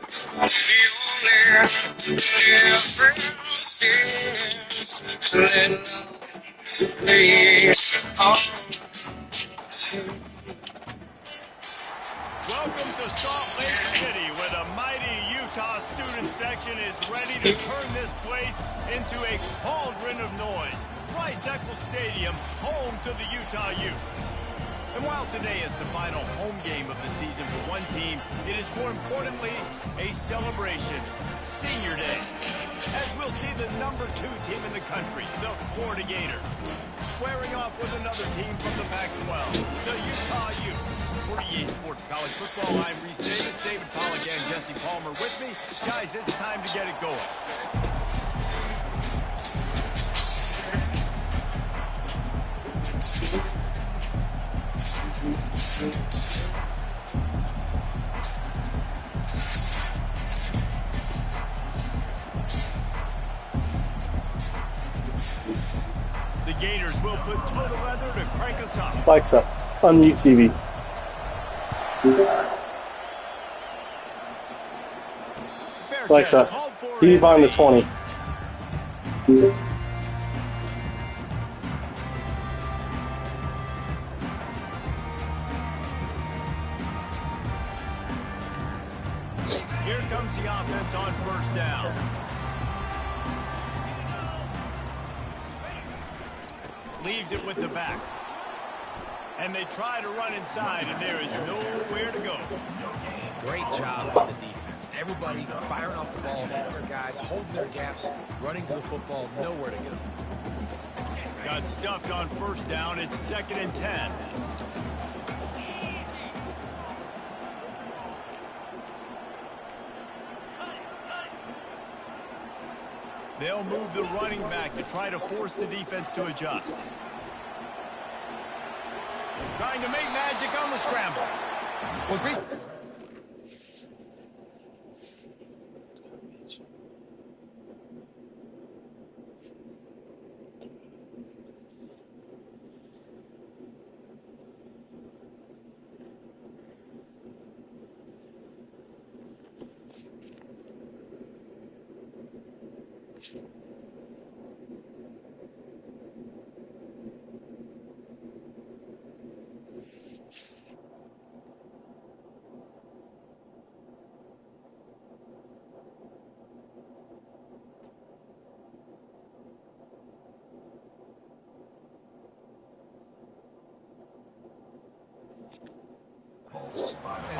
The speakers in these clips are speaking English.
Welcome to Salt Lake City, where the mighty Utah student section is ready to turn this place into a cauldron of noise. Rice-Eccles Stadium, home to the Utah Utes. And while today is the final home game of the season for one team, it is more importantly a celebration. Senior Day. As we'll see the #2 team in the country, the Florida Gators, squaring off with another team from the Pac-12, the Utah Utes. 48 Sports College Football, I'm Reese Davis, David Pollack and Jesse Palmer with me. Guys, it's time to get it going. The Gators will put total weather to crank us up. Lights up. Unmute TV. Lights up. TV volume to 20. Here comes the offense on first down. Leaves it with the back. And they try to run inside, and there is nowhere to go. Great job by the defense. Everybody firing off the ball, hitting their guys, holding their gaps, running to the football, nowhere to go. Got stuffed on first down. It's 2nd and 10. They'll move the running back to try to force the defense to adjust. Trying to make magic on the scramble. Well, great.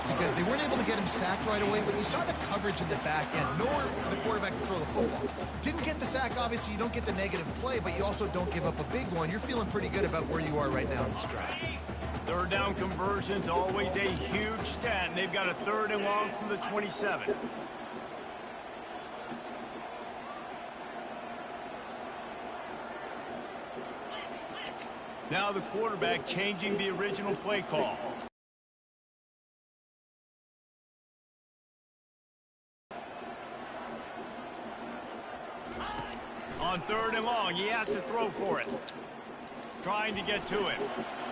Because they weren't able to get him sacked right away, but you saw the coverage in the back end. Nowhere for the quarterback to throw the football. Didn't get the sack, obviously you don't get the negative play, but you also don't give up a big one. You're feeling pretty good about where you are right now in this drive. Third down conversion's always a huge stat, and they've got a 3rd and long from the 27. Now the quarterback changing the original play call. On 3rd and long, he has to throw for it. Trying to get to it.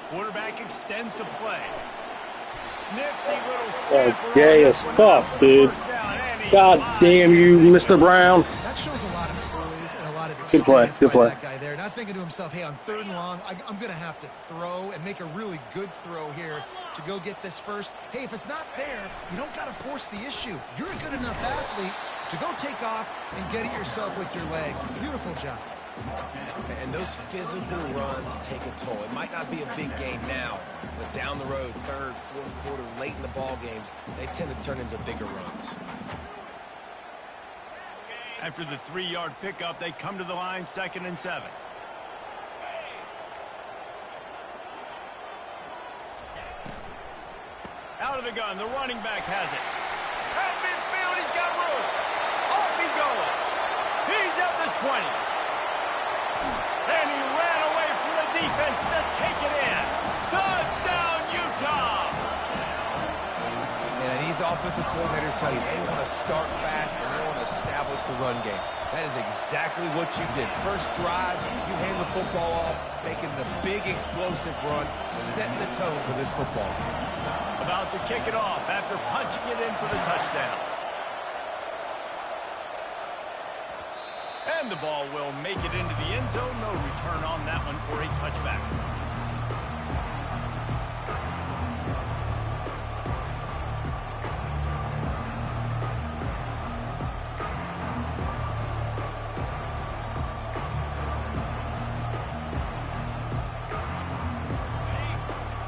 Quarterback extends the play. Nifty little scamper. Gay as fuck, dude. God damn you, Mr. Brown. That shows a lot of poise and a lot of Good play, experience good by play. that guy there. Not thinking to himself, hey, on 3rd and long, I'm going to have to throw and make a really good throw here to go get this first. Hey, if it's not there, you don't got to force the issue. You're a good enough athlete to go take off and get it yourself with your legs. Beautiful job. And those physical runs take a toll. It might not be a big game now, but down the road, 3rd, 4th quarter, late in the ball games, they tend to turn into bigger runs. After the 3-yard pickup, they come to the line, 2nd and 7. Out of the gun, the running back has it. At midfield, he's got room. Off he goes. He's at the 20. And he ran away from the defense to take it in. Touchdown, Utah! And these offensive coordinators tell you they want to start fast and they want to establish the run game. That is exactly what you did. First drive, you hand the football off, making the big explosive run, setting the tone for this football. About to kick it off after punching it in for the touchdown. And the ball will make it into the end zone. No return on that one for a touchback.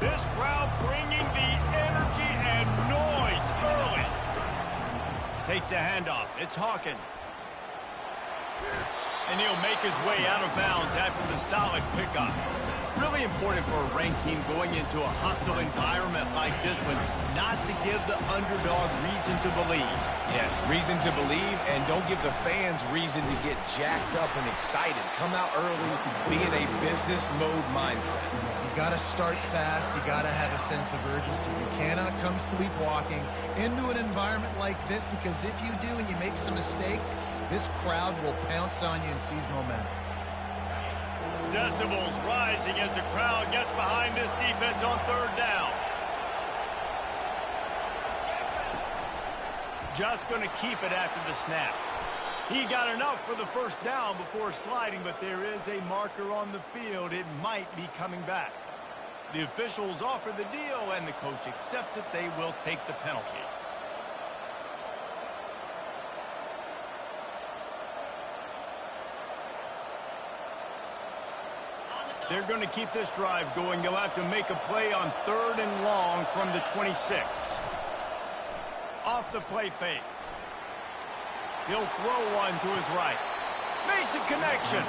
This crowd bringing the energy and noise early. Takes the handoff. It's Hawkins. And he'll make his way out of bounds after the solid pickup. Really important for a ranked team going into a hostile environment like this one, not to give the underdog reason to believe. Yes, reason to believe, and don't give the fans reason to get jacked up and excited. Come out early, be in a business mode mindset. You got to start fast. You got to have a sense of urgency. You cannot come sleepwalking into an environment like this, because if you do and you make some mistakes, this crowd will pounce on you and seize momentum. Decibels rising as the crowd gets behind this defense on third down. Just going to keep it after the snap. He got enough for the first down before sliding, but there is a marker on the field. It might be coming back. The officials offer the deal, and the coach accepts it. They will take the penalty. They're going to keep this drive going. They'll have to make a play on third and long from the 26. Off the play fake. He'll throw one to his right. Makes a connection.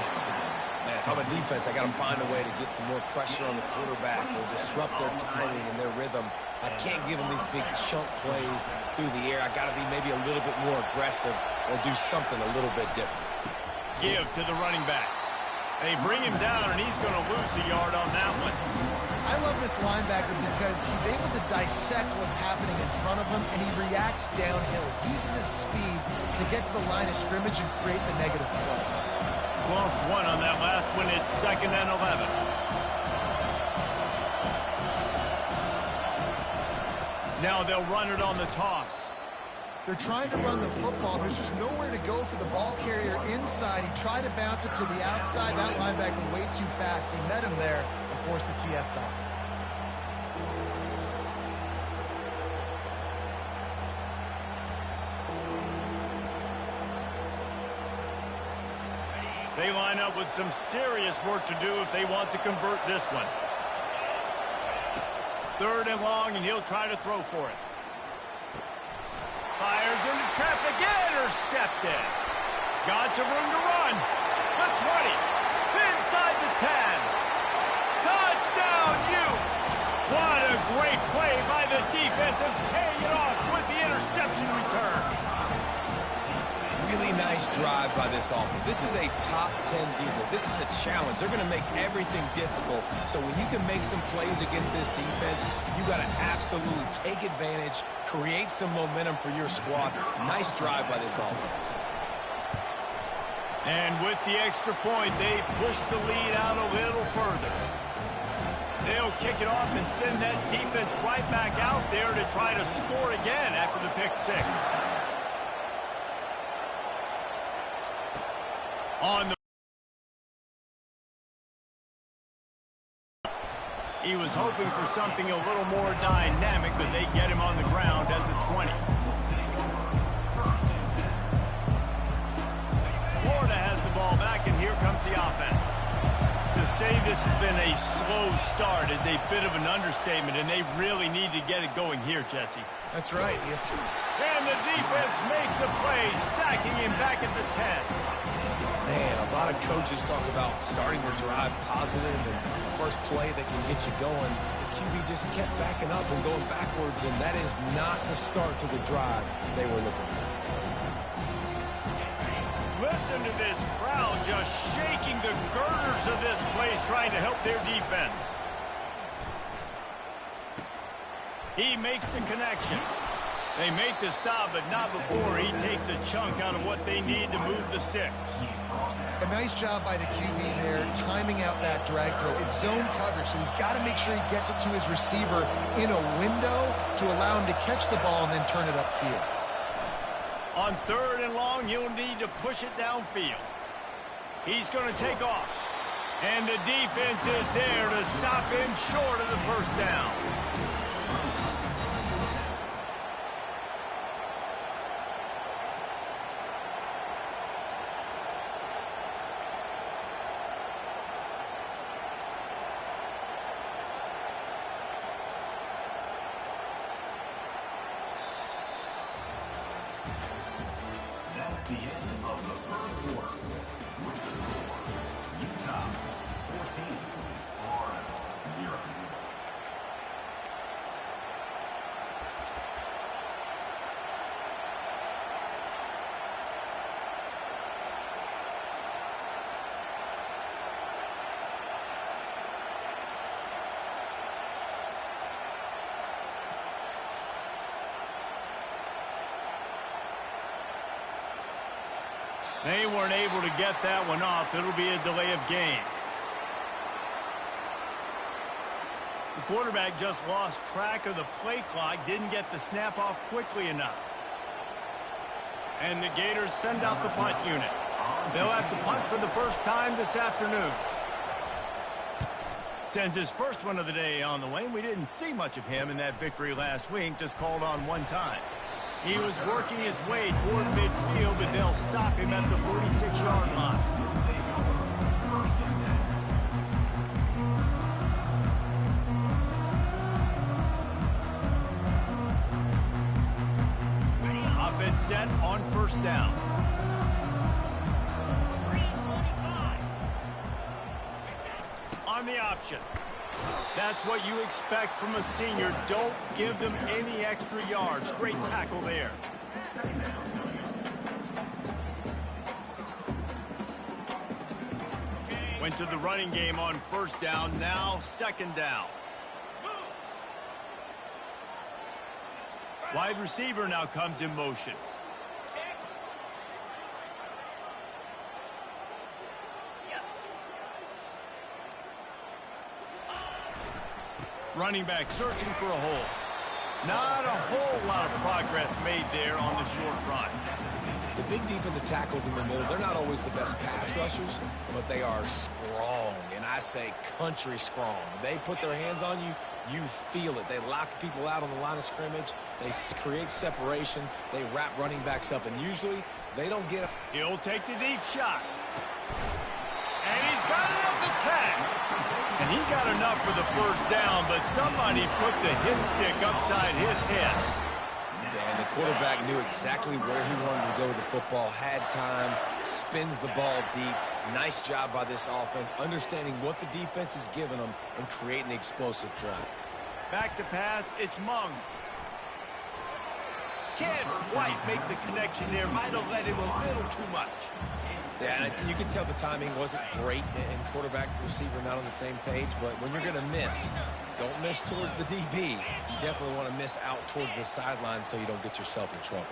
Man, if I'm a defense, I got to find a way to get some more pressure on the quarterback or disrupt their timing and their rhythm. I can't give them these big chunk plays through the air. I got to be maybe a little bit more aggressive or do something a little bit different. Give to the running back. They bring him down, and he's going to lose a yard on that one. I love this linebacker because he's able to dissect what's happening in front of him, and he reacts downhill. Uses his speed to get to the line of scrimmage and create the negative play. Lost one on that last one. It's 2nd and 11. Now they'll run it on the toss. They're trying to run the football. There's just nowhere to go for the ball carrier inside. He tried to bounce it to the outside. That linebacker way too fast. He met him there and forced the TFL. They line up with some serious work to do if they want to convert this one. Third and long, and he'll try to throw for it. Fires into traffic, intercepted. Got some room to run. The 20, inside the 10. Touchdown, Utes. What a great play by the defense, and paying it off with the interception return. Really nice drive by this offense. This is a top 10 defense. This is a challenge. They're going to make everything difficult. So when you can make some plays against this defense, you got to absolutely take advantage, create some momentum for your squad. Nice drive by this offense. And with the extra point, they push the lead out a little further. They'll kick it off and send that defense right back out there to try to score again after the pick six. On the he was hoping for something a little more dynamic, but they get him on the ground at the 20. Florida has the ball back, and here comes the offense. To say this has been a slow start is a bit of an understatement, and they really need to get it going here, Jesse. That's right. And the defense makes a play, sacking him back at the 10. Man, a lot of coaches talk about starting the drive positive and the first play that can get you going. The QB just kept backing up and going backwards, and that is not the start to the drive they were looking for. Listen to this crowd just shaking the girders of this place, trying to help their defense. He makes the connection. They make the stop, but not before he takes a chunk out of what they need to move the sticks. A nice job by the QB there, timing out that drag throw. It's zone coverage, so he's got to make sure he gets it to his receiver in a window to allow him to catch the ball and then turn it upfield. On third and long, he'll need to push it downfield. He's going to take off. And the defense is there to stop him short of the first down. The end of the third quarter. With the score, Utah 14, Florida 0. They weren't able to get that one off. It'll be a delay of game. The quarterback just lost track of the play clock, didn't get the snap off quickly enough. And the Gators send out the punt unit. They'll have to punt for the first time this afternoon. Sends his first one of the day on the way. We didn't see much of him in that victory last week, just called on one time. He was working his way toward midfield, but they'll stop him at the 46-yard line. Offense set on first down. On the option. That's what you expect from a senior. Don't give them any extra yards. Great tackle there. Went to the running game on first down. Now second down. Wide receiver now comes in motion. Running back searching for a hole. Not a whole lot of progress made there on the short run. The big defensive tackles in the middle, they're not always the best pass rushers, but they are strong, and I say country strong. They put their hands on you, you feel it. They lock people out on the line of scrimmage. They create separation. They wrap running backs up, and usually they don't get... He'll take the deep shot. And he's got it up the tag. And he got enough for the first down, but somebody put the hit stick upside his head. And the quarterback knew exactly where he wanted to go with the football, had time, spins the ball deep. Nice job by this offense, understanding what the defense is giving them and creating the explosive drive. Back to pass, it's Mung. Can't quite make the connection there. Might have let him a little too much. Yeah, and you can tell the timing wasn't great, and quarterback receiver not on the same page, but when you're going to miss, don't miss towards the DB. You definitely want to miss out towards the sideline so you don't get yourself in trouble.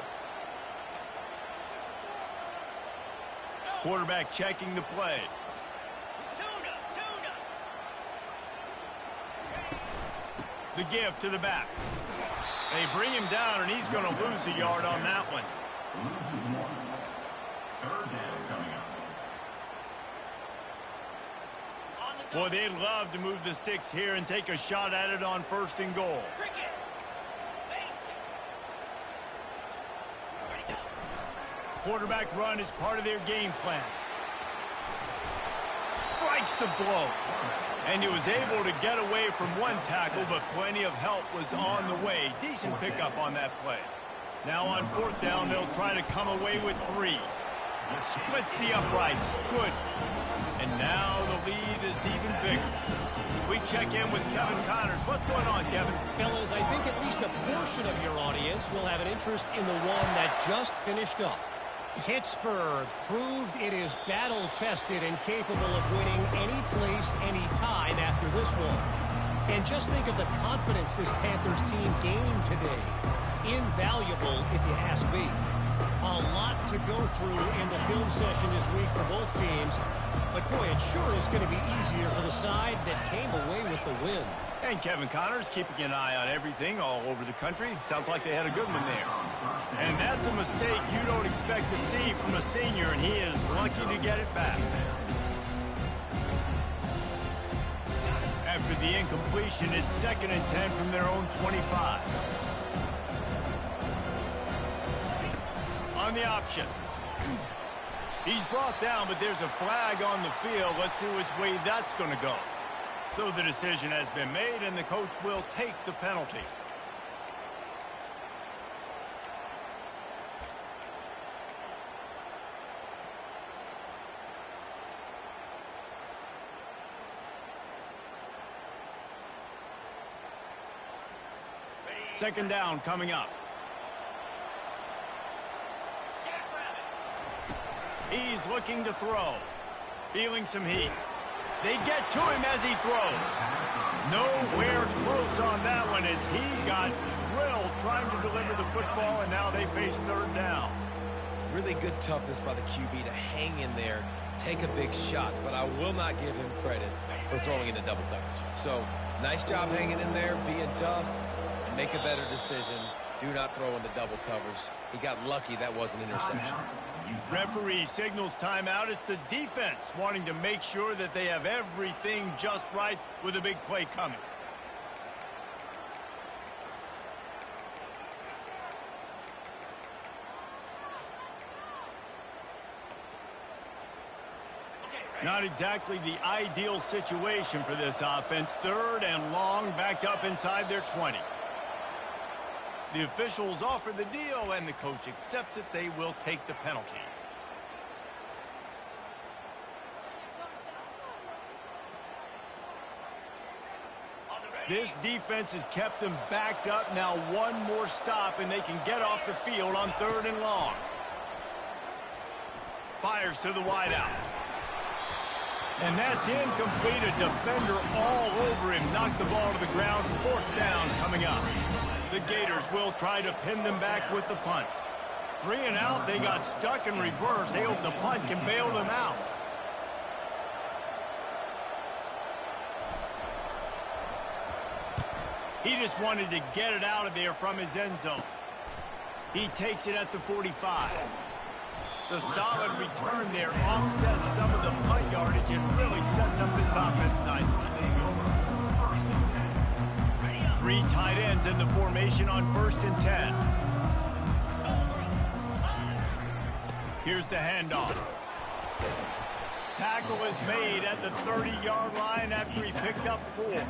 Quarterback checking the play. The give to the back. They bring him down, and he's going to lose a yard on that one. Third down coming up. Boy, they'd love to move the sticks here and take a shot at it on first and goal. Quarterback run is part of their game plan. Strikes the blow. And he was able to get away from one tackle, but plenty of help was on the way. Decent pickup on that play. Now on fourth down, they'll try to come away with 3. Splits the uprights. Good. And now the lead is even bigger. We check in with Kevin Connors. What's going on, Kevin? Fellas, I think at least a portion of your audience will have an interest in the one that just finished up. Pittsburgh proved it is battle-tested and capable of winning any place, any time after this one. And just think of the confidence this Panthers team gained today. Invaluable, if you ask me. A lot to go through in the film session this week for both teams. But, boy, it sure is going to be easier for the side that came away with the win. And Kevin Connors keeping an eye on everything all over the country. Sounds like they had a good one there. And that's a mistake you don't expect to see from a senior, and he is lucky to get it back. After the incompletion, it's 2nd and 10 from their own 25. On the option. He's brought down, but there's a flag on the field. Let's see which way that's going to go. So the decision has been made, and the coach will take the penalty. Second down coming up. He's looking to throw. Feeling some heat. They get to him as he throws. Nowhere close on that one as he got drilled trying to deliver the football, and now they face 3rd down. Really good toughness by the QB to hang in there, take a big shot, but I will not give him credit for throwing into double coverage. So, nice job hanging in there, being tough, and make a better decision. Do not throw into double coverage. He got lucky that wasn't an interception. Referee signals timeout. It's the defense wanting to make sure that they have everything just right with a big play coming. Not exactly the ideal situation for this offense. 3rd and long, backed up inside their 20. The officials offer the deal, and the coach accepts it. They will take the penalty. This defense has kept them backed up. Now one more stop, and they can get off the field on 3rd and long. Fires to the wideout. And that's incomplete. A defender all over him. Knocked the ball to the ground. 4th down coming up. The Gators will try to pin them back with the punt. 3 and out. They got stuck in reverse. They hope the punt can bail them out. He just wanted to get it out of there from his end zone. He takes it at the 45. The solid return there offsets some of the punt yardage and really sets up this offense nicely. 3 tight ends in the formation on 1st and 10. Here's the handoff. Tackle is made at the 30-yard line after he picked up 4.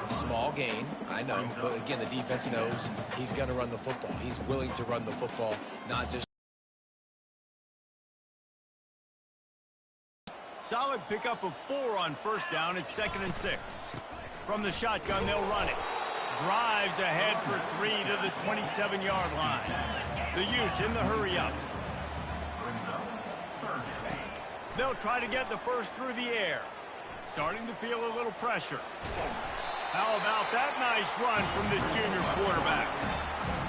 Small gain, I know, but again, the defense knows he's going to run the football. He's willing to run the football, not just... Solid pickup of 4 on 1st down. It's 2nd and 6. From the shotgun, they'll run it. Drives ahead for 3 to the 27-yard line. The Utes in the hurry-up. They'll try to get the first through the air. Starting to feel a little pressure. How about that nice run from this junior quarterback?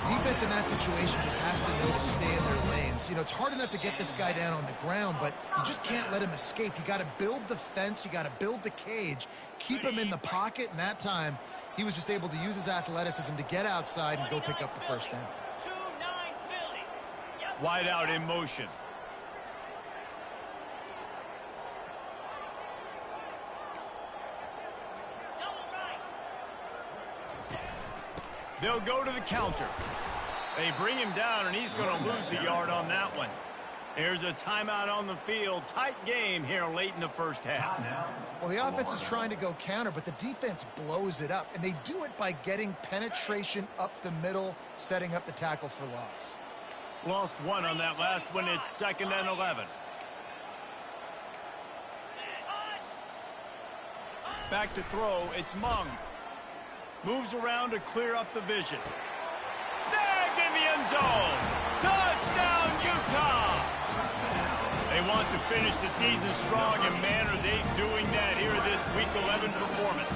Defense in that situation just has to know to stay in their lanes. You know, it's hard enough to get this guy down on the ground, but you just can't let him escape. You got to build the fence. You got to build the cage. Keep him in the pocket, and that time he was just able to use his athleticism to get outside and go pick up the 1st down. Wide out in motion. They'll go to the counter. They bring him down, and he's going to lose a yard on that one. There's a timeout on the field. Tight game here late in the 1st half. Well, the offense is trying to go counter, but the defense blows it up, and they do it by getting penetration up the middle, setting up the tackle for loss. Lost 1 on that last one. It's 2nd and 11. Back to throw. It's Mung. Moves around to clear up the vision. Snagged in the end zone. Touchdown, Utah! They want to finish the season strong, and man, are they doing that here this Week 11 performance.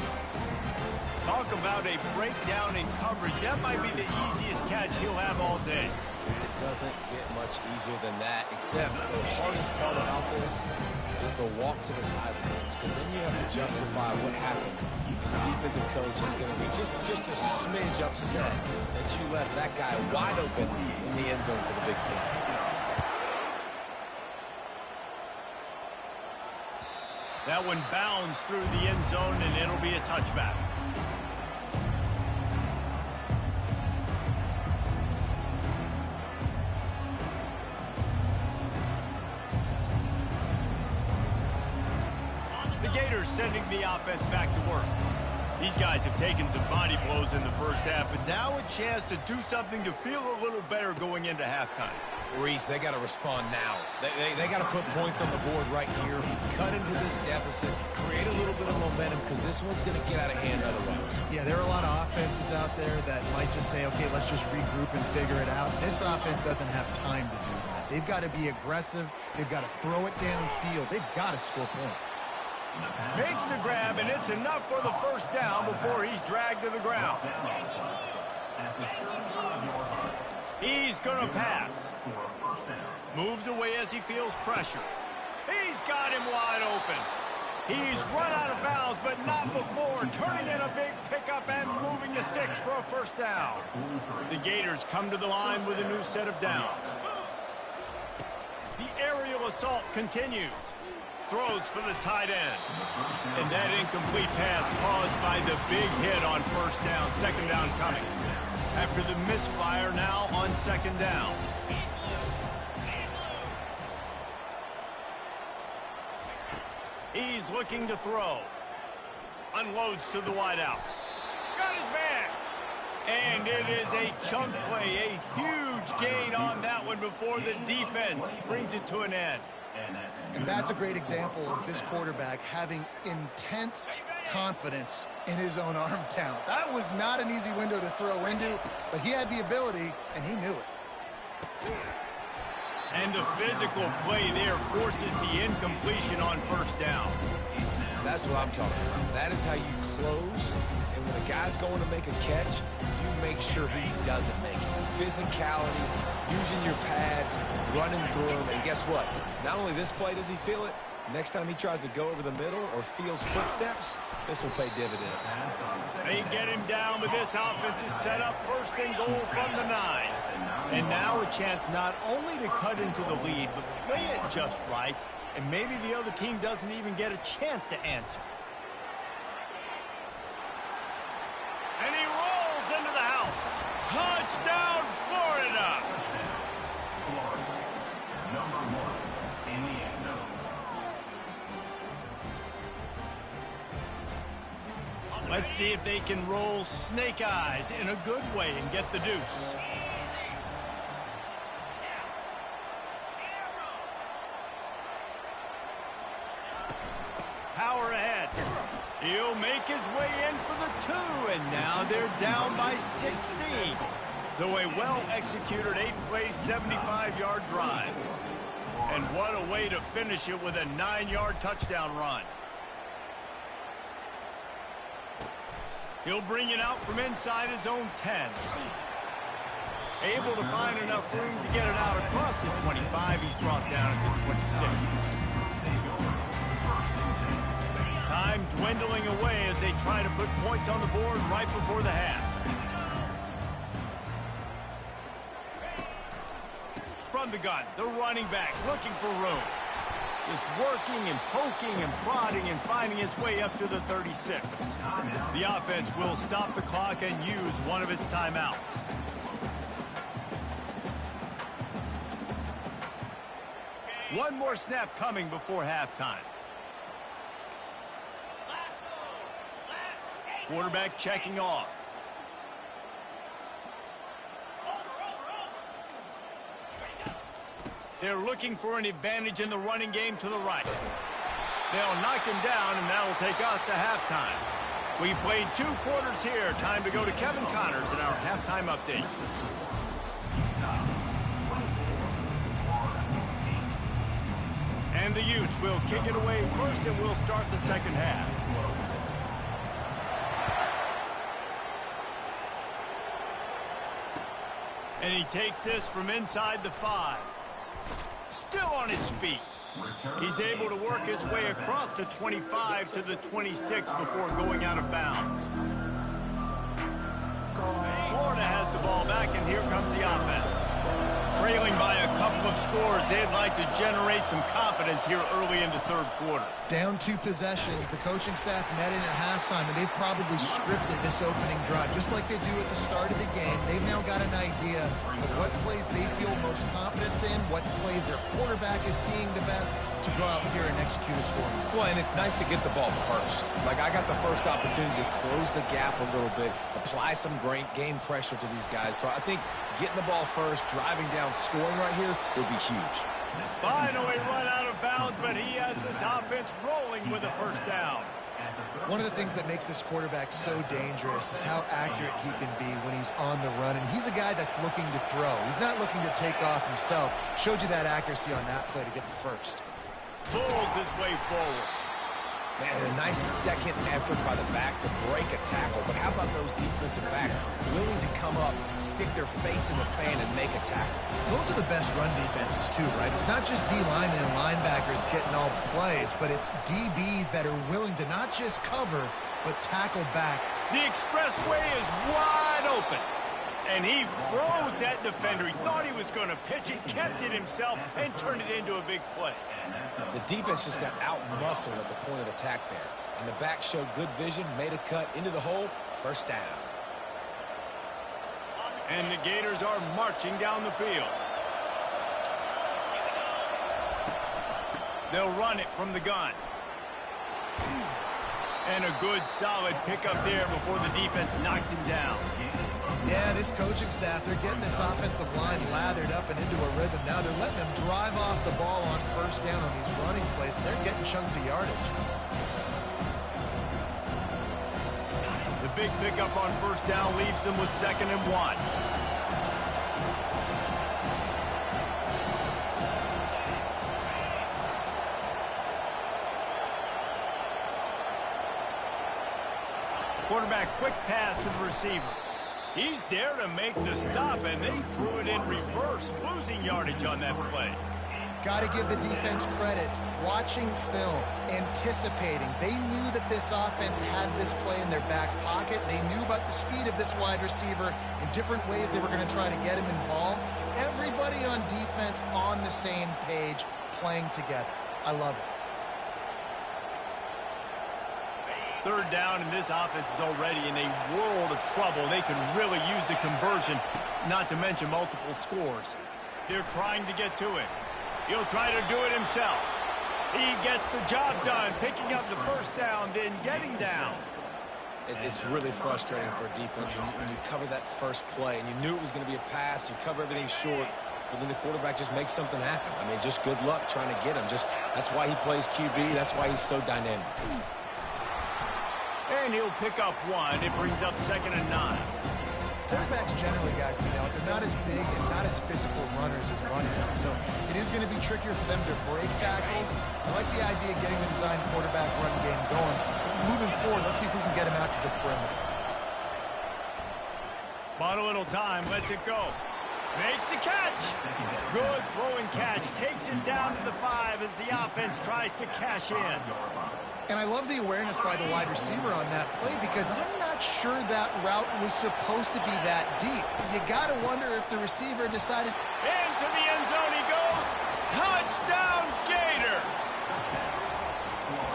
Talk about a breakdown in coverage. That might be the easiest catch he'll have all day. The Doesn't get much easier than that, except the hardest part about this is the walk to the sidelines, because then you have to justify what happened. The defensive coach is going to be just a smidge upset that you left that guy wide open in the end zone for the big play. That one bounds through the end zone, and it'll be a touchback. The Gators sending the offense back to work. These guys have taken some body blows in the first half, but now a chance to do something to feel a little better going into halftime. Reese, they got to respond now. They got to put points on the board right here, cut into this deficit, create a little bit of momentum, because this one's going to get out of hand otherwise. Yeah, there are a lot of offenses out there that might just say, okay, let's just regroup and figure it out. This offense doesn't have time to do that. They've got to be aggressive. They've got to throw it downfield. They've got to score points. Makes the grab, and it's enough for the first down before he's dragged to the ground. He's going to pass. Moves away as he feels pressure. He's got him wide open. He's run out of bounds, but not before turning in a big pickup and moving the sticks for a first down. The Gators come to the line with a new set of downs. The aerial assault continues. Throws for the tight end. And that incomplete pass caused by the big hit on first down. Second down coming. After the misfire, now on second down. He's looking to throw. Unloads to the wideout. Got his man. And it is a chunk play. A huge gain on that one before the defense brings it to an end. And that's a great example of this quarterback having intense confidence in his own arm talent. That was not an easy window to throw into, but he had the ability, and he knew it. And the physical play there forces the incompletion on first down. That's what I'm talking about. That is how you close, and when a guy's going to make a catch, you make sure he doesn't make it. Physicality, using your pads, running through them, and guess what? Not only this play does he feel it, next time he tries to go over the middle or feels footsteps, this will pay dividends. They get him down, but this offense is set up first and goal from the 9. And now a chance not only to cut into the lead, but play it just right, and maybe the other team doesn't even get a chance to answer. And he rolls into the house. Touchdown, Florida! Number 1 in the end zone. Let's see if they can roll snake eyes in a good way and get the deuce. Power ahead. He'll make his way in for the 2, and now they're down by 16. So a well-executed 8-play, 75-yard drive. And what a way to finish it with a 9-yard touchdown run. He'll bring it out from inside his own 10. Able to find enough room to get it out across the 25. He's brought down at the 26. Time dwindling away as they try to put points on the board right before the half. From the gun, the running back looking for room. Just working and poking and prodding and finding his way up to the 36. The offense will stop the clock and use one of its timeouts. One more snap coming before halftime. Quarterback checking off. They're looking for an advantage in the running game to the right. They'll knock him down, and that'll take us to halftime. We played 2 quarters here. Time to go to Kevin Connors in our halftime update. And the Utes will kick it away first, and we'll start the second half. And he takes this from inside the 5. Still on his feet. He's able to work his way across the 25 to the 26 before going out of bounds. Florida has the ball back, and here comes the offense. Trailing by a couple of scores, they'd like to generate some confidence here early in the third quarter. Down 2 possessions, the coaching staff met in at halftime, and they've probably scripted this opening drive, just like they do at the start of the game. They've now got an idea of what plays they feel most confident in, what plays their quarterback is seeing the best to go out here and execute a score. Well, and it's nice to get the ball first. Like, I got the first opportunity to close the gap a little bit, apply some great game pressure to these guys. So I think getting the ball first, driving down, scoring right here would be huge. Finally run out of bounds, but he has this offense rolling with a first down. One of the things that makes this quarterback so dangerous is how accurate he can be when he's on the run. And he's a guy that's looking to throw. He's not looking to take off himself. Showed you that accuracy on that play to get the first. Pulls his way forward. Man, a nice second effort by the back to break a tackle. But how about those defensive backs willing to come up, stick their face in the fan, and make a tackle? Those are the best run defenses, too, right? It's not just D-linemen and linebackers getting all the plays, but it's DBs that are willing to not just cover, but tackle back. The expressway is wide open. And he froze that defender. He thought he was going to pitch it, kept it himself, and turned it into a big play. The defense just got out-muscled at the point of attack there. And the back showed good vision, made a cut into the hole, first down. And the Gators are marching down the field. They'll run it from the gun. And a good, solid pickup there before the defense knocks him down. Yeah, this coaching staff, they're getting this offensive line lathered up and into a rhythm. Now they're letting them drive off the ball on first down on these running plays, and they're getting chunks of yardage. The big pickup on first down leaves them with 2nd and 1. Quarterback quick pass to the receiver. He's there to make the stop, and they threw it in reverse, losing yardage on that play. Got to give the defense credit. Watching film, anticipating. They knew that this offense had this play in their back pocket. They knew about the speed of this wide receiver in different ways they were going to try to get him involved. Everybody on defense on the same page, playing together. I love it. 3rd down, and this offense is already in a world of trouble. They can really use a conversion, not to mention multiple scores. They're trying to get to it. He'll try to do it himself. He gets the job done, picking up the first down, then getting down. It's really frustrating for a defense when you cover that first play, and you knew it was going to be a pass, you cover everything short, but then the quarterback just makes something happen. I mean, just good luck trying to get him. That's why he plays QB. That's why he's so dynamic. And he'll pick up 1. It brings up 2nd and 9. Quarterbacks generally, guys, they're not as big and not as physical runners as running backs. So it is going to be trickier for them to break tackles. I like the idea of getting the design quarterback run game going. Moving forward, let's see if we can get him out to the perimeter. Bought a little time, lets it go. Makes the catch. Good throwing catch. Takes it down to the 5 as the offense tries to cash in. And I love the awareness by the wide receiver on that play because I'm not sure that route was supposed to be that deep. You got to wonder if the receiver decided. Into the end zone he goes. Touchdown, Gators.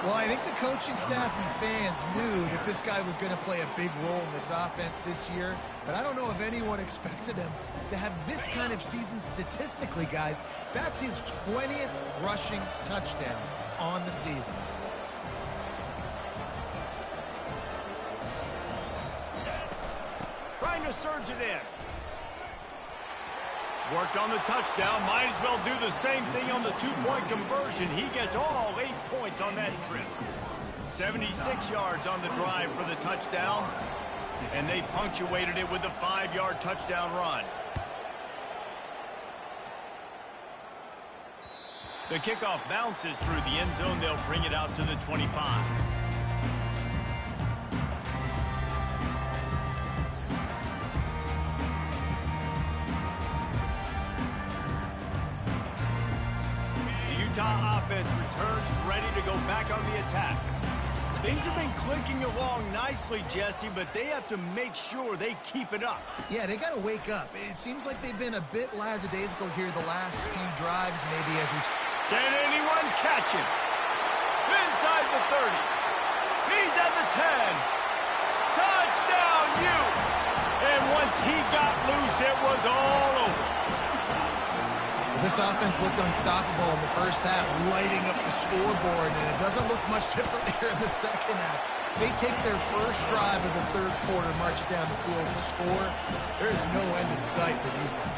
Well, I think the coaching staff and fans knew that this guy was going to play a big role in this offense this year, but I don't know if anyone expected him to have this kind of season statistically, guys. That's his 20th rushing touchdown on the season. Trying to surge it in. Worked on the touchdown. Might as well do the same thing on the 2-point conversion. He gets all 8 points on that trip. 76 yards on the drive for the touchdown. And they punctuated it with a 5-yard touchdown run. The kickoff bounces through the end zone. They'll bring it out to the 25. Utah offense returns ready to go back on the attack. Things have been clicking along nicely, Jesse, but they have to make sure they keep it up. Yeah, they got to wake up. It seems like they've been a bit lackadaisical here the last few drives, maybe, as we've... Can anyone catch him? Inside the 30. He's at the 10. Touchdown, Utes! And once he got loose, it was all over. This offense looked unstoppable in the first half, lighting up the scoreboard, and it doesn't look much different here in the second half. They take their first drive of the third quarter, march it down the field to score. There's no end in sight for these guys.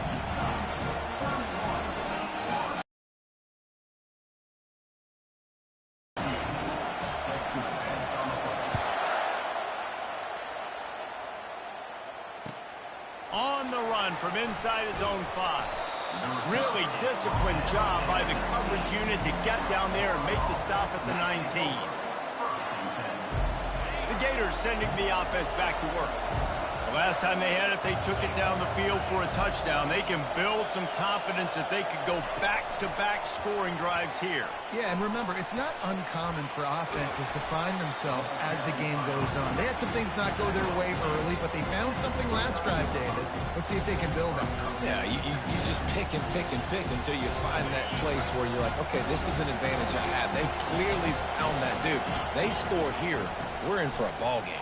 On the run from inside his own 5. Really disciplined job by the coverage unit to get down there and make the stop at the 19. The Gators sending the offense back to work. The last time they had it, they took it down the field for a touchdown. They can build some confidence that they could go back-to-back scoring drives here. Yeah, and remember, it's not uncommon for offenses to find themselves as the game goes on. They had some things not go their way early, but they found something last drive, David. Let's see if they can build on it. Yeah, you just pick and pick and pick until you find that place where you're like, okay, this is an advantage I have. They clearly found that dude. They score here, we're in for a ball game.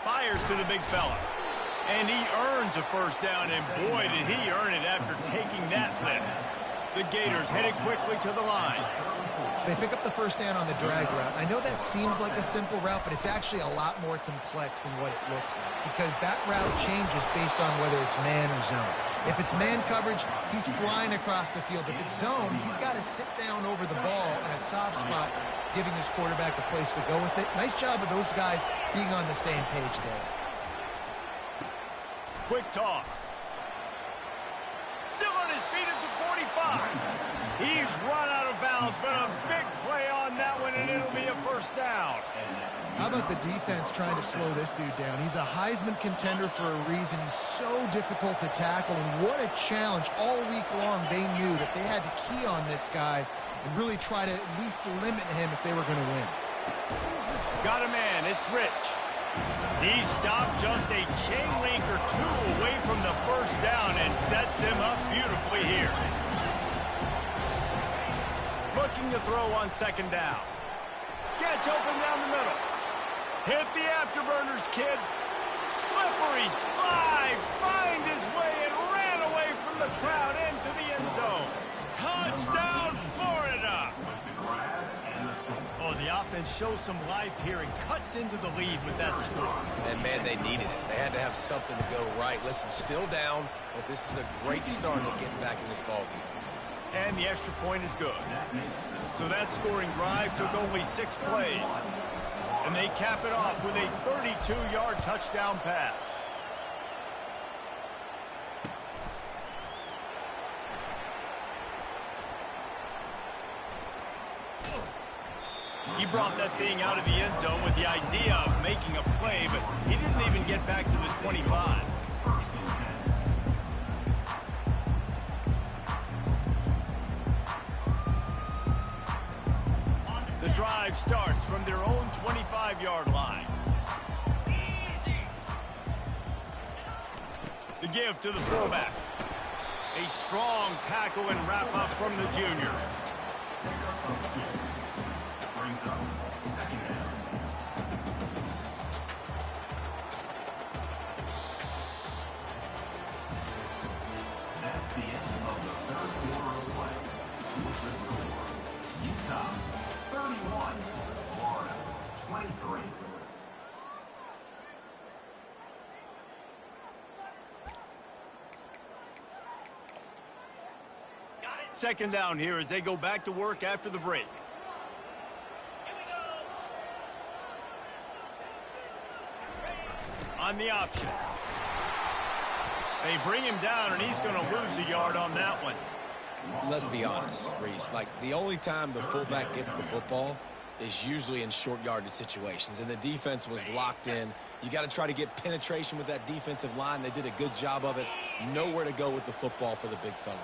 Fires to the big fella. And he earns a first down, and boy, did he earn it after taking that lift. The Gators headed quickly to the line. They pick up the first down on the drag route. I know that seems like a simple route, but it's actually a lot more complex than what it looks like, because that route changes based on whether it's man or zone. If it's man coverage, he's flying across the field. If it's zone, he's got to sit down over the ball in a soft spot, giving his quarterback a place to go with it. Nice job of those guys being on the same page there. Quick toss. Still on his feet at the 45. He's run out of bounds, but a big play on that one, and it'll be a first down. How about the defense trying to slow this dude down? He's a Heisman contender for a reason. He's so difficult to tackle, and what a challenge. All week long, they knew that they had to key on this guy and really try to at least limit him if they were going to win. Got a man. It's Rich. He stopped just a chain link or two away from the first down and sets them up beautifully here. Looking to throw on second down. Gets open down the middle. Hit the afterburners, kid. Slippery slide. Find his way and ran away from the crowd into the end zone. Touchdown, Florida. Oh, the offense shows some life here and cuts into the lead with that score. And, man, they needed it. They had to have something to go right. Listen, still down, but this is a great start to getting back in this ballgame. And the extra point is good. So that scoring drive took only 6 plays. And they cap it off with a 32-yard touchdown pass. He brought that thing out of the end zone with the idea of making a play, but he didn't even get back to the 25. The drive starts from their own 25-yard line. The give to the fullback. A strong tackle and wrap-up from the junior. That's the end of the third quarter of play. With the score, Utah 31, Florida 23. Second down here as they go back to work after the break. On the option. They bring him down, and he's going to lose a yard on that one. Let's be honest, Reese. Like, the only time the fullback gets the football is usually in short yardage situations, and the defense was locked in. You got to try to get penetration with that defensive line. They did a good job of it. Nowhere to go with the football for the big fella.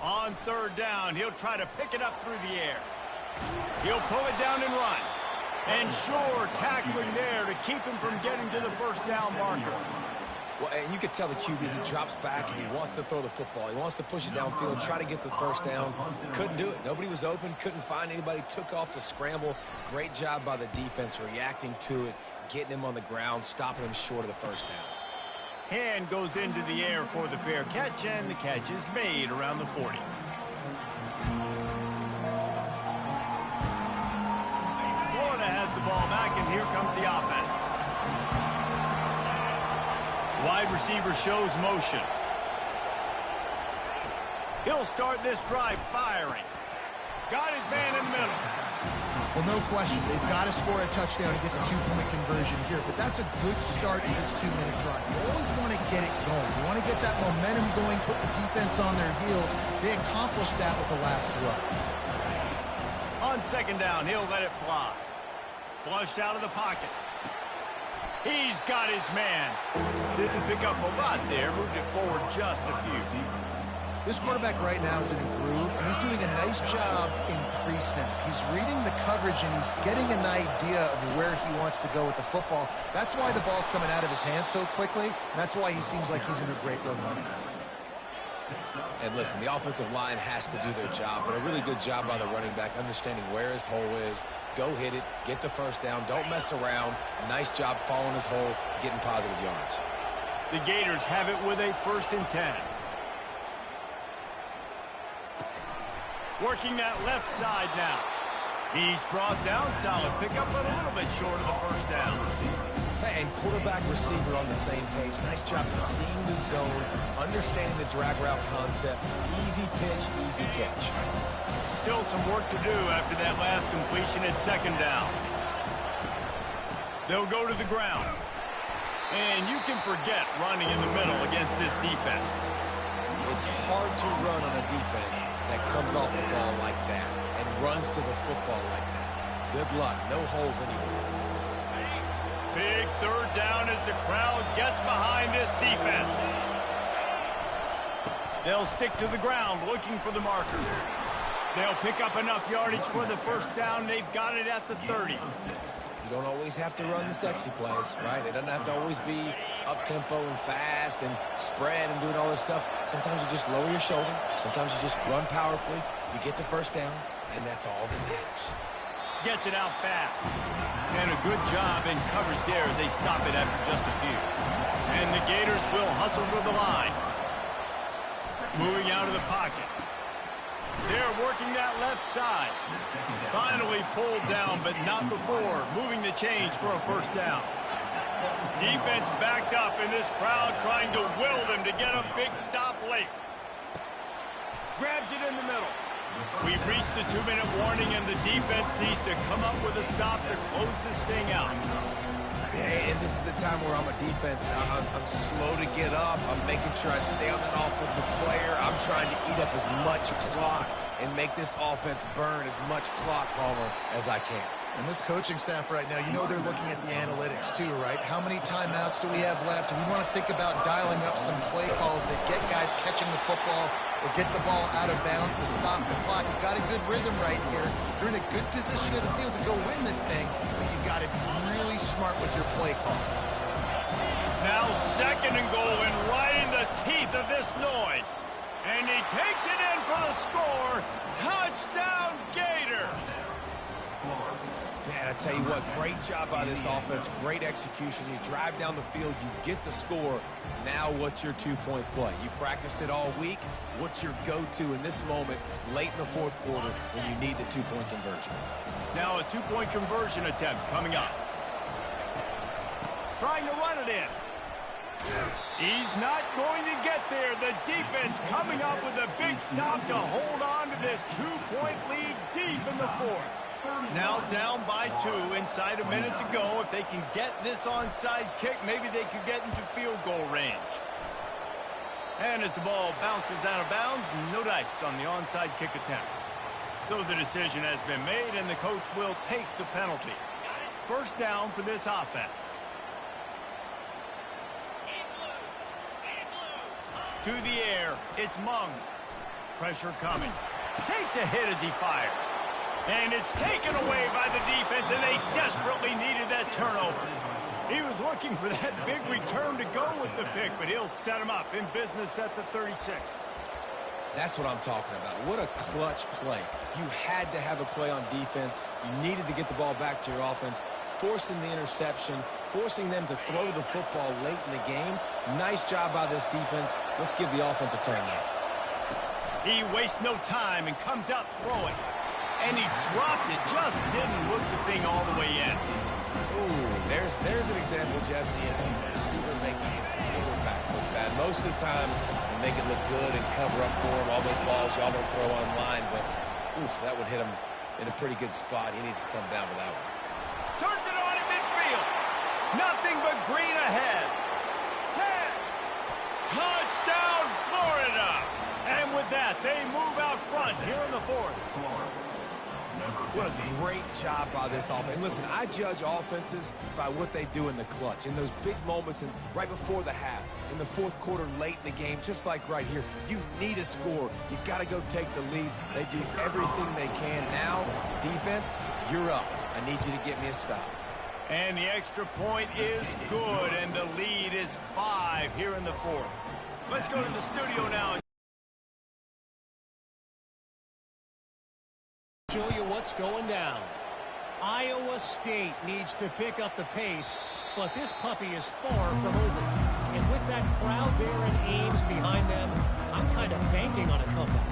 On third down, he'll try to pick it up through the air. He'll pull it down and run. And sure, tackling there to keep him from getting to the first down marker. Well, and you could tell the QB, he drops back and he wants to throw the football. He wants to push it downfield, try to get the first down. Couldn't do it. Nobody was open, couldn't find anybody, took off to scramble. Great job by the defense reacting to it, getting him on the ground, stopping him short of the first down. Hand goes into the air for the fair catch, and the catch is made around the 40. Florida has the ball back, and here comes the offense. Wide receiver shows motion. He'll start this drive firing. Got his man in the middle. Well, no question. They've got to score a touchdown to get the two-point conversion here, but that's a good start to this 2-minute drive. You always want to get it going. You want to get that momentum going, put the defense on their heels. They accomplished that with the last throw. On second down, he'll let it fly. Flushed out of the pocket. He's got his man. Didn't pick up a lot there. Moved it forward just a few. This quarterback right now is in a groove, and he's doing a nice job in pre-snap. He's reading the coverage, and he's getting an idea of where he wants to go with the football. That's why the ball's coming out of his hands so quickly, and that's why he seems like he's in a great rhythm. And listen, the offensive line has to do their job, but a really good job by the running back, understanding where his hole is. Go hit it, get the first down, don't mess around. Nice job following his hole, getting positive yards. The Gators have it with a 1st and 10. Working that left side now. He's brought down, solid pickup, but a little bit short of the first down. And quarterback receiver on the same page. Nice job seeing the zone, understanding the drag route concept. Easy pitch, easy catch. Still some work to do after that last completion at second down. They'll go to the ground. And you can forget running in the middle against this defense. It's hard to run on a defense that comes off the ball like that and runs to the football like that. Good luck. No holes anywhere. Big third down as the crowd gets behind this defense. They'll stick to the ground looking for the marker. They'll pick up enough yardage for the first down. They've got it at the 30. You don't always have to run the sexy plays, right? It doesn't have to always be up-tempo and fast and spread and doing all this stuff. Sometimes you just lower your shoulder. Sometimes you just run powerfully. You get the first down, and that's all that matters. Gets it out fast. And a good job in coverage there as they stop it after just a few. And the Gators will hustle to the line. Moving out of the pocket. They're working that left side. Finally pulled down, but not before. Moving the chains for a first down. Defense backed up, and this crowd trying to will them to get a big stop late. Grabs it in the middle. We've reached the 2-minute warning, and the defense needs to come up with a stop to close this thing out. Yeah, and this is the time where I'm a defense. I'm slow to get up. I'm making sure I stay on that offensive player. I'm trying to eat up as much clock and make this offense burn as much clock, Palmer, as I can. And this coaching staff right now, you know they're looking at the analytics too, right? How many timeouts do we have left? We want to think about dialing up some play calls that get guys catching the football or get the ball out of bounds to stop the clock. You've got a good rhythm right here. You're in a good position of the field to go win this thing, but you've got to be really smart with your play calls. Now 2nd and goal, and right in the teeth of this noise. And he takes it in for the score. Touchdown, Gator! Man, I tell you what, great job by this offense, great execution. You drive down the field, you get the score. Now what's your two-point play? You practiced it all week. What's your go-to in this moment, late in the 4th quarter, when you need the two-point conversion? Now a two-point conversion attempt coming up. Trying to run it in. He's not going to get there. The defense coming up with a big stop to hold on to this 2-point lead deep in the 4th. Now down by 2, inside a minute to go. If they can get this onside kick, maybe they could get into field goal range. And as the ball bounces out of bounds, no dice on the onside kick attempt. So the decision has been made, and the coach will take the penalty. First down for this offense. To the air, it's Mung. Pressure coming. Takes a hit as he fires. And it's taken away by the defense, and they desperately needed that turnover. He was looking for that big return to go with the pick, but he'll set him up in business at the 36. That's what I'm talking about. What a clutch play. You had to have a play on defense. You needed to get the ball back to your offense, forcing the interception, forcing them to throw the football late in the game. Nice job by this defense. Let's give the offense a turn now. He wastes no time and comes out throwing. And he dropped it, just didn't look the thing all the way in. Ooh, there's an example, Jesse, of a receiver making his quarterback look bad. Most of the time, they make it look good and cover up for him. All those balls y'all don't throw online, but oof, that would hit him in a pretty good spot. He needs to come down with that one. Turns it on in midfield. Nothing but green ahead. 10. Touchdown, Florida. And with that, they move out front here in the fourth. What a great job by this offense. And listen, I judge offenses by what they do in the clutch, in those big moments and right before the half, in the fourth quarter, late in the game, just like right here. You need a score. You got to go take the lead. They do everything they can. Now, defense, you're up. I need you to get me a stop. And the extra point is good, and the lead is 5 here in the fourth. Let's go to the studio now. Show you what's going down. Iowa State needs to pick up the pace, but this puppy is far from over. And with that crowd there in Ames behind them, I'm kind of banking on a comeback.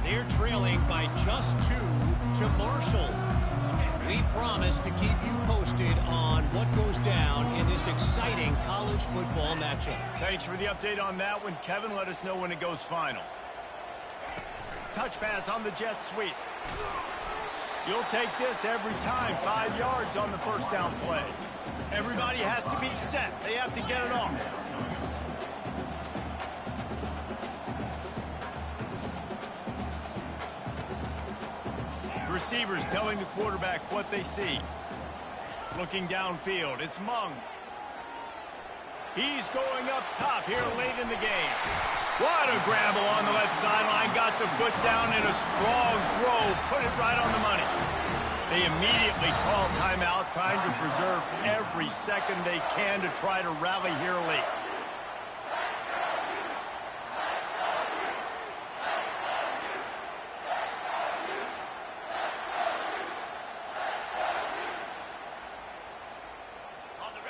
They're trailing by just 2 to Marshall. We promise to keep you posted on what goes down in this exciting college football matchup. Thanks for the update on that one, Kevin. Let us know when it goes final. Touch pass on the jet sweep. You'll take this every time. 5 yards on the first down play. Everybody has to be set. They have to get it off. Receivers telling the quarterback what they see. Looking downfield, it's Mung. He's going up top here late in the game. What a grabble on the left sideline. Got the foot down in a strong throw. Put it right on the money. They immediately call timeout, trying to preserve every second they can to try to rally here late.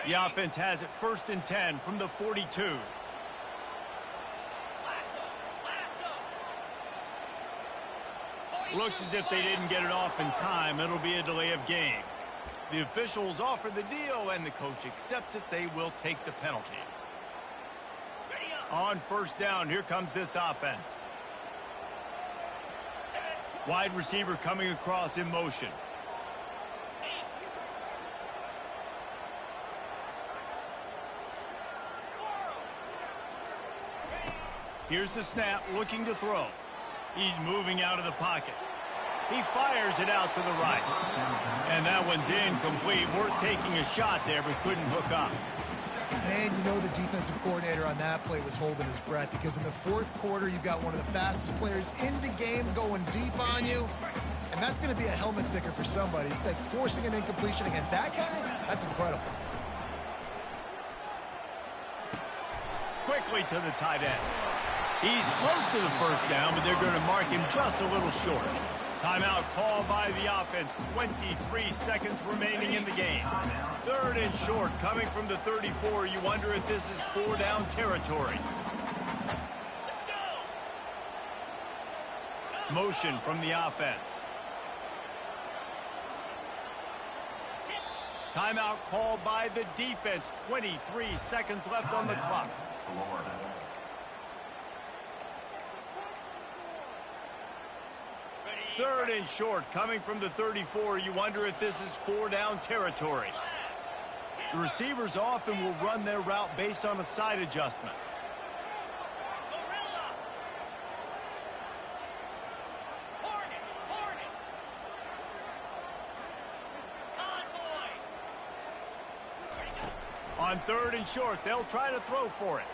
The offense has it 1st and 10 from the 42. Looks as if they didn't get it off in time. It'll be a delay of game. The officials offer the deal, and the coach accepts it. They will take the penalty. On 1st down, here comes this offense. Wide receiver coming across in motion. Here's the snap, looking to throw. He's moving out of the pocket. He fires it out to the right. And that one's incomplete. Worth taking a shot there, but couldn't hook up. Man, you know the defensive coordinator on that play was holding his breath, because in the fourth quarter, you've got one of the fastest players in the game going deep on you. And that's going to be a helmet sticker for somebody. Like, forcing an incompletion against that guy, that's incredible. Quickly to the tight end. He's close to the 1st down, but they're going to mark him just a little short. Timeout called by the offense. 23 seconds remaining in the game. 3rd and short coming from the 34. You wonder if this is 4-down territory. Motion from the offense. Timeout called by the defense. 23 seconds left on the clock. 3rd and short coming from the 34. You wonder if this is 4-down territory. The receivers often will run their route based on a side adjustment. On 3rd and short, they'll try to throw for it.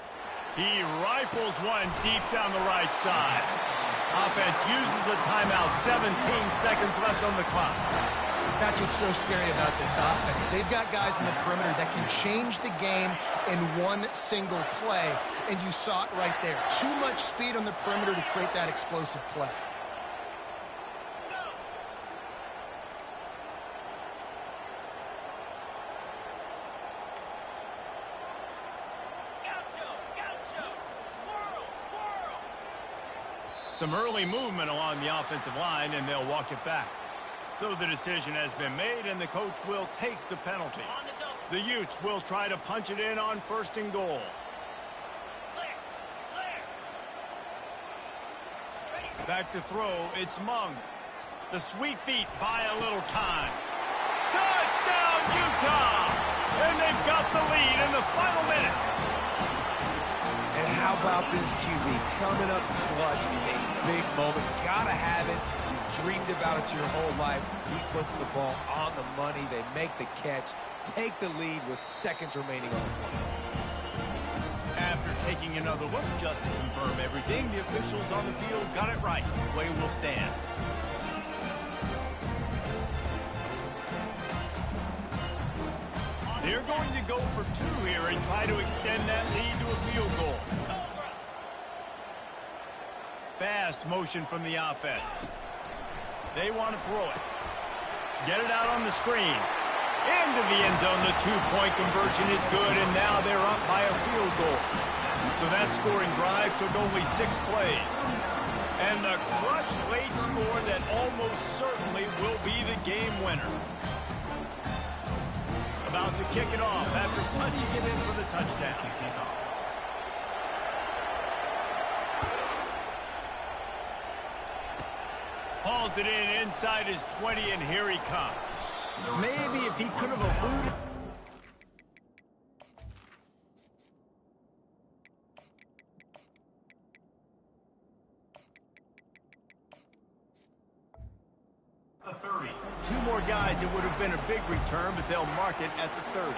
He rifles one deep down the right side. Offense uses a timeout. 17 seconds left on the clock. That's what's so scary about this offense. They've got guys in the perimeter that can change the game in one single play, and you saw it right there. Too much speed on the perimeter to create that explosive play. Some early movement along the offensive line, and they'll walk it back. So the decision has been made, and the coach will take the penalty. The Utes will try to punch it in on 1st and goal. Back to throw, it's Monk. The sweet feet buy a little time. Touchdown, Utah! And they've got the lead in the final minute. And how about this QB coming up clutch in a big moment? Gotta have it. You've dreamed about it your whole life. He puts the ball on the money. They make the catch, take the lead with seconds remaining on the clock. After taking another look just to confirm everything, the officials on the field got it right. Play will stand. They're going to go for 2 here and try to extend that lead to a field goal. Fast motion from the offense. They want to throw it. Get it out on the screen. Into the end zone. The 2-point conversion is good, and now they're up by a field goal. So that scoring drive took only 6 plays. And the clutch late score that almost certainly will be the game winner. About to kick it off after punching it in for the touchdown. Hauls it in inside his 20, and here he comes. Maybe if he could have eluded. The 30. 2 more guys, it would have been a big return, but they'll mark it at the 30.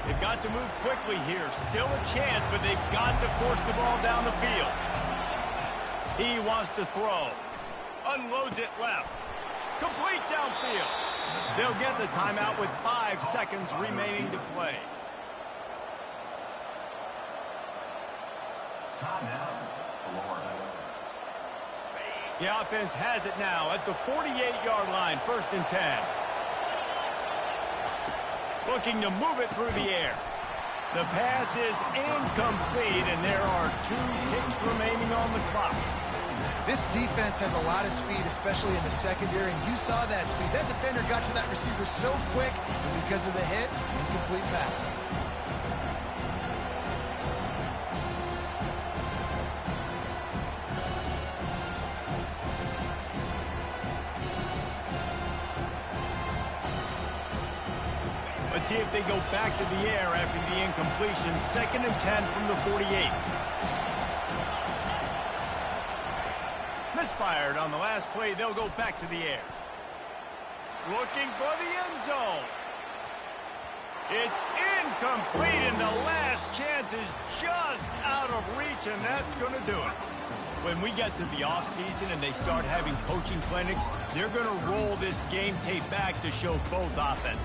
They've got to move quickly here. Still a chance, but they've got to force the ball down the field. He wants to throw. Unloads it left. Complete downfield. They'll get the timeout with 5 seconds remaining to play. Timeout, Florida. The offense has it now at the 48-yard line, 1st and 10. Looking to move it through the air. The pass is incomplete, and there are 2 ticks remaining on the clock. This defense has a lot of speed, especially in the secondary, and you saw that speed. That defender got to that receiver so quick, and because of the hit, incomplete pass. Let's see if they go back to the air after the incompletion. 2nd and 10 from the 48. Misfired on the last play. They'll go back to the air. Looking for the end zone. It's incomplete, and the last chance is just out of reach, and that's going to do it. When we get to the offseason and they start having coaching clinics, they're going to roll this game tape back to show both offenses.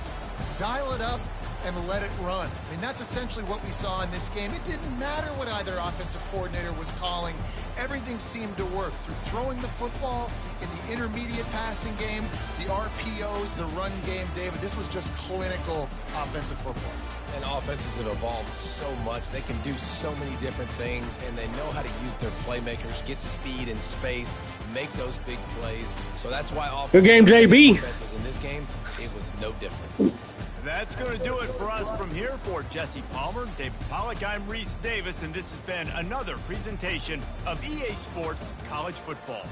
Dial it up and let it run. I mean, that's essentially what we saw in this game. It didn't matter what either offensive coordinator was calling. Everything seemed to work through throwing the football in the intermediate passing game, the RPOs, the run game, David. This was just clinical offensive football. And offenses have evolved so much. They can do so many different things, and they know how to use their playmakers, get speed and space, make those big plays. So that's why Good game, JB. Offenses in this game, it was no different. That's going to do it for us from here. For Jesse Palmer, David Pollack, I'm Reese Davis, and this has been another presentation of EA Sports College Football.